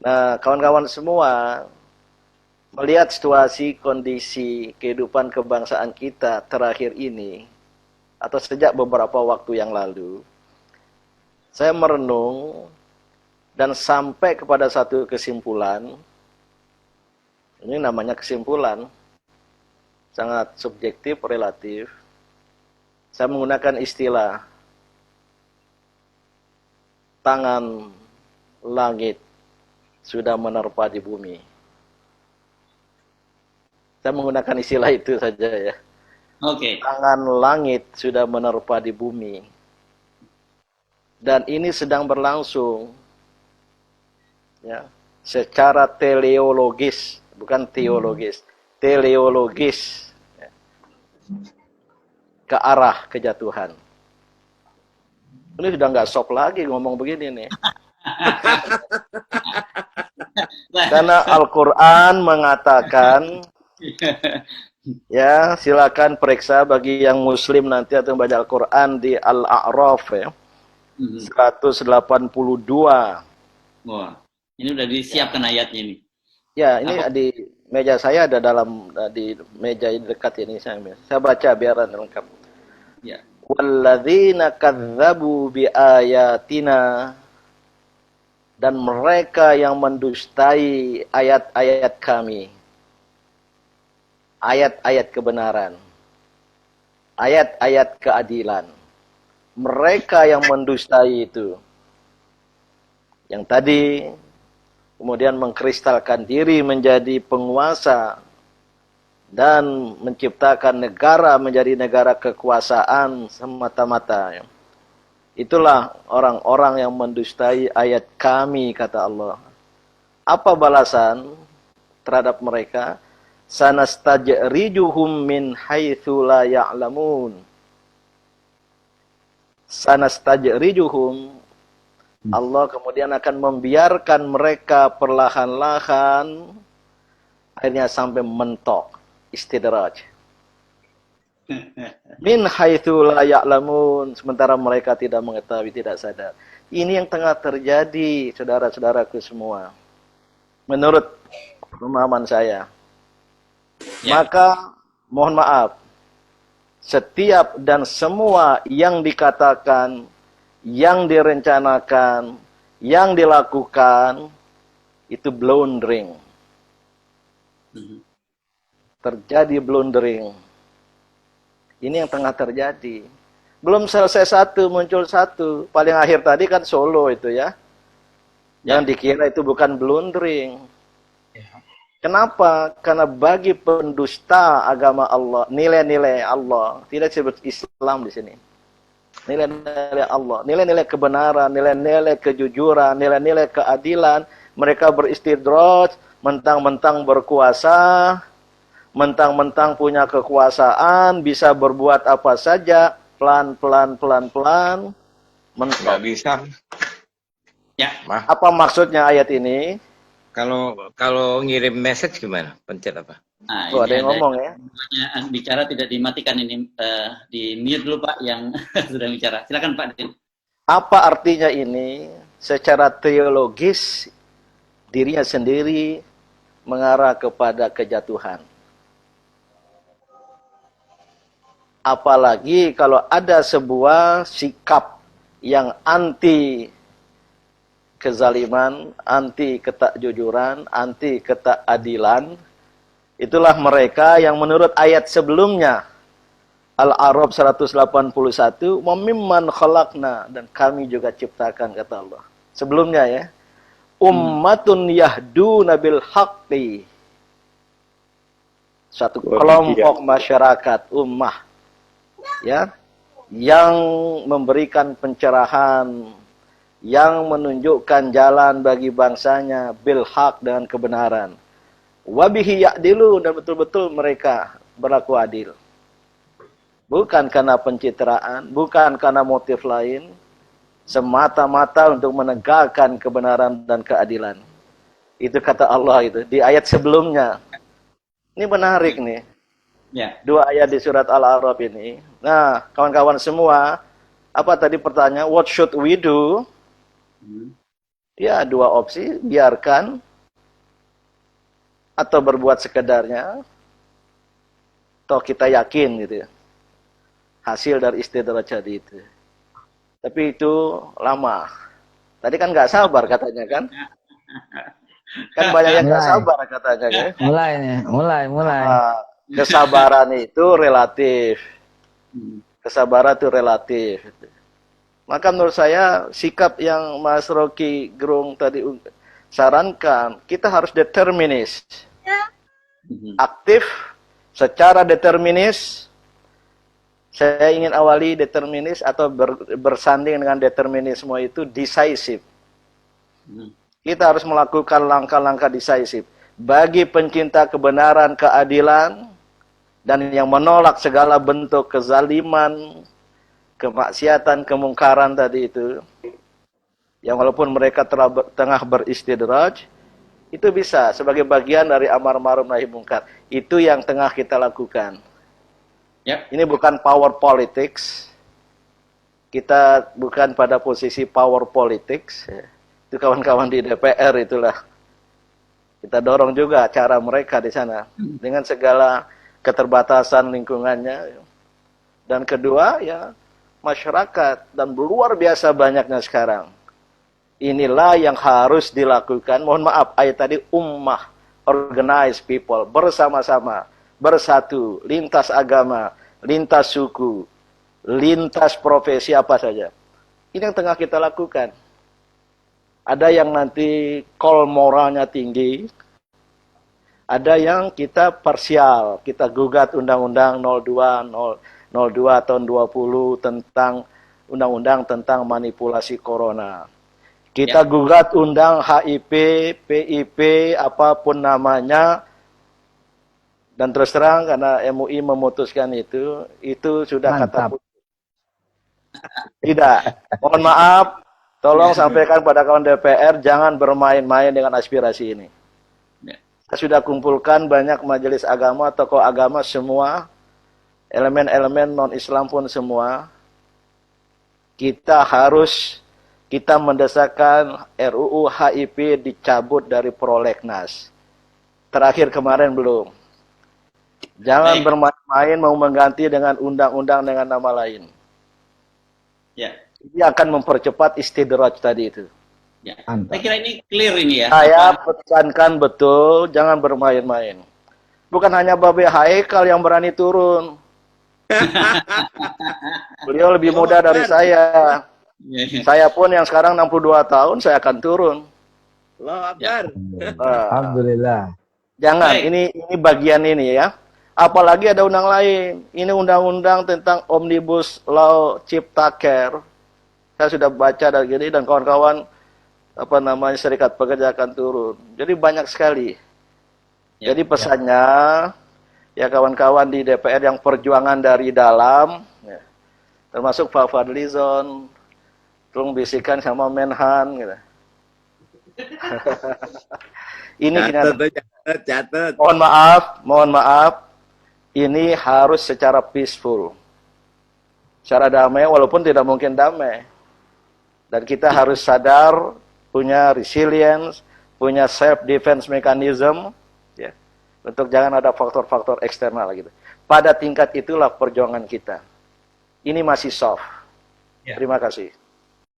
Nah, kawan-kawan semua, melihat situasi kondisi kehidupan kebangsaan kita terakhir ini, atau sejak beberapa waktu yang lalu, saya merenung dan sampai kepada satu kesimpulan. Ini namanya kesimpulan, sangat subjektif, relatif. Saya menggunakan istilah tangan langit sudah menerpa di bumi. Saya menggunakan istilah itu saja ya. Oke. Tangan langit sudah menerpa di bumi. Dan ini sedang berlangsung ya, secara teleologis, bukan teologis, teleologis ya, ke arah kejatuhan. Ini sudah nggak sop lagi ngomong begini nih. Karena Al-Quran mengatakan, ya silakan periksa bagi yang muslim nanti atau baca Al-Quran di Al-A'raf ya, 182. Wah, ini udah disiapkan ayatnya ini. Ya, ini Apa? di meja saya ada di meja dekat ini saya baca biar lengkap. Ya. Walladzina kadzabu biayatina, dan mereka yang mendustai ayat-ayat kami. Ayat-ayat kebenaran. Ayat-ayat keadilan. Mereka yang mendustai itu. Yang tadi kemudian mengkristalkan diri menjadi penguasa dan menciptakan negara menjadi negara kekuasaan semata-mata. Itulah orang-orang yang mendustai ayat kami, kata Allah. Apa balasan terhadap mereka? Sanastajrijuhum min haitsu la ya'lamun. Sanastajrijuhum, Allah kemudian akan membiarkan mereka perlahan-lahan akhirnya sampai mentok, istidraj. Min haitsu la ya'lamun, sementara mereka tidak mengetahui, tidak sadar. Ini yang tengah terjadi, saudara-saudaraku semua. Menurut pemahaman saya. Ya. Maka mohon maaf, setiap dan semua yang dikatakan, yang direncanakan, yang dilakukan, itu blundering. Terjadi blundering. Ini yang tengah terjadi. Belum selesai satu, muncul satu. Paling akhir tadi kan Solo itu ya. Yang dikira itu bukan blundering. Kenapa? Karena bagi pendusta agama Allah, nilai-nilai Allah, tidak disebut Islam di sini. Nilai-nilai Allah, nilai-nilai kebenaran, nilai-nilai kejujuran, nilai-nilai keadilan, mereka beristidraj, mentang-mentang berkuasa, mentang-mentang punya kekuasaan, bisa berbuat apa saja, pelan-pelan, pelan-pelan, mentok. Nggak bisa. Ya. Apa maksudnya ayat ini? Kalau ngirim message gimana? Pencet apa? Nah, Tuh, ini ada yang ngomong ya. bicara tidak dimatikan ini, di mute dulu Pak yang sudah bicara. Silakan Pak. Apa artinya ini? Secara teologis, dirinya sendiri mengarah kepada kejatuhan. Apalagi kalau ada sebuah sikap yang anti kezaliman, anti ketakjujuran, anti ketakadilan, itulah mereka yang menurut ayat sebelumnya, Al-A'raf 181, "Mimman khalaqna", dan kami juga ciptakan, kata Allah. Sebelumnya ya, ummatun yahduna bil haqqi. Satu kelompok masyarakat, ummah ya, yang memberikan pencerahan, yang menunjukkan jalan bagi bangsanya bil haq, dengan kebenaran. Wabihi ya'dilu, dan betul-betul mereka berlaku adil. Bukan karena pencitraan, bukan karena motif lain, semata-mata untuk menegakkan kebenaran dan keadilan. Itu kata Allah itu di ayat sebelumnya. Ini menarik nih. Ya. Dua ayat di surat Al-A'raf ini. Nah, kawan-kawan semua, apa tadi pertanyaan? What should we do? Ya, dua opsi, biarkan atau berbuat sekedarnya, toh kita yakin gitu ya, hasil dari istidraj tadi itu. Tapi itu lama. Tadi kan nggak sabar katanya kan? Kan banyak yang nggak Mulai, sabar katanya kan? mulai nih, mulai. Ah, kesabaran itu relatif. Kesabaran itu relatif. Maka menurut saya sikap yang Mas Rocky Gerung tadi sarankan, kita harus determinis, aktif, secara determinis. Saya ingin awali determinis atau bersanding dengan determinisme itu decisive. Kita harus melakukan langkah-langkah decisive. Bagi pencinta kebenaran, keadilan, dan yang menolak segala bentuk kezaliman, kemaksiatan, kemungkaran tadi itu, yang walaupun mereka tengah beristidraj, itu bisa sebagai bagian dari amar ma'ruf nahi mungkar. Itu yang tengah kita lakukan. Yep. Ini bukan power politics. Kita bukan pada posisi power politics. Itu kawan-kawan di DPR itulah. Kita dorong juga cara mereka di sana dengan segala keterbatasan lingkungannya. Dan kedua ya masyarakat, dan luar biasa banyaknya sekarang. Inilah yang harus dilakukan. Mohon maaf, ayat tadi ummah, organize people, bersama-sama, bersatu, lintas agama, lintas suku, lintas profesi apa saja. Ini yang tengah kita lakukan. Ada yang nanti call moralnya tinggi, ada yang kita parsial, kita gugat Undang-Undang 02 tahun 20 tentang Undang-Undang tentang manipulasi corona. Kita gugat undang HIP, PIP, apapun namanya, dan terus terang karena MUI memutuskan itu sudah Mantap. kata putus. Tidak, mohon maaf, tolong sampaikan pada kawan DPR, jangan bermain-main dengan aspirasi ini. Saya sudah kumpulkan banyak majelis agama, tokoh agama semua, elemen-elemen non-Islam pun semua. Kita mendesakkan RUU HIP dicabut dari prolegnas. Terakhir kemarin belum. Jangan bermain-main mau mengganti dengan undang-undang dengan nama lain. Ya. Ini akan mempercepat istidraj tadi itu. Ya. Mantap. Saya kira ini clear ini ya. Saya pesankan betul, jangan bermain-main. Bukan hanya Babe Haikal yang berani turun. Beliau lebih muda dari saya. Saya pun yang sekarang 62 tahun, saya akan turun. Allahu Akbar. Alhamdulillah. Jangan, Baik. ini bagian ini ya. Apalagi ada undang lain. Ini undang-undang tentang Omnibus Law Ciptaker. Saya sudah baca dari gini dan kawan-kawan Serikat Pekerja akan turun. Jadi banyak sekali. Ya. Jadi pesannya ya kawan-kawan di DPR yang perjuangan dari dalam, ya, termasuk Pak Fadlizon, tolong bisikan sama Menhan gitu. Ini Catat. mohon maaf, ini harus secara peaceful, secara damai, walaupun tidak mungkin damai. Dan kita harus sadar, punya resilience, punya self defense mechanism, ya, untuk jangan ada faktor-faktor eksternal gitu. Pada tingkat itulah perjuangan kita. Ini masih soft. Ya. Terima kasih.